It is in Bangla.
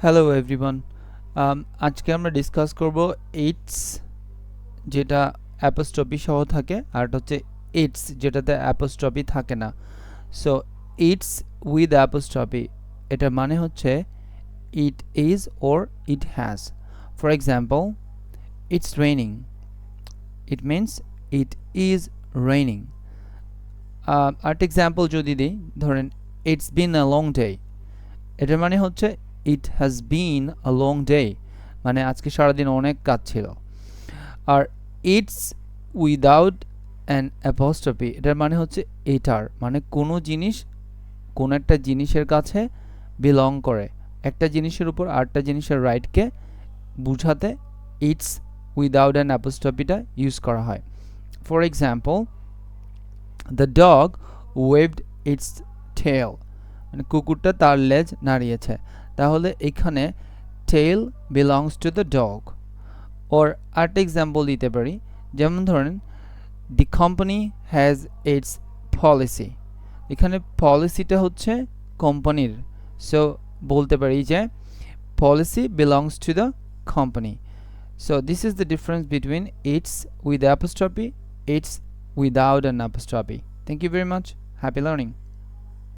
Hello everyone. আজকে আমরা ডিসকাস করব ইটস যেটা অ্যাপোস্ট্রফি সহ থাকে, আর এটা হচ্ছে ইটস যেটাতে অ্যাপোস্ট্রফি থাকে না। সো ইটস উইথ অ্যাপোস্ট্রফি, এটার মানে হচ্ছে it is or it has. For example, it's raining, it means it is raining. আরেকটা এক্সাম্পল যদি দিই, ধরেন it's been a long day, এটার মানে হচ্ছে it has been a long day, মানে আজকে সারাদিন অনেক কাজ ছিল। আর ইটস উইদাউট অ্যান অ্যাপোস্ট্রফি, এটার মানে হচ্ছে এটার মানে কোনো জিনিস কোন একটা জিনিসের কাছে বিলং করে, একটা জিনিসের উপর আরেকটা জিনিসের রাইটকে বুঝাতে ইটস উইদাউট অ্যান অ্যাপোস্ট্রফিটা ইউজ করা হয়। For example, the dog waved its tail, মানে কুকুরটা তার লেজ নাড়িয়েছে, তাহলে এখানে tail belongs to the dog. ওর আরেকটা এক্সাম্পল দিতে পারি, যেমন ধরেন the company has its policy, এখানে পলিসিটা হচ্ছে কোম্পানির, সো বলতে পারি যে policy belongs to the company. So this is the difference between its with apostrophe, its without an apostrophe. Thank you very much, happy learning.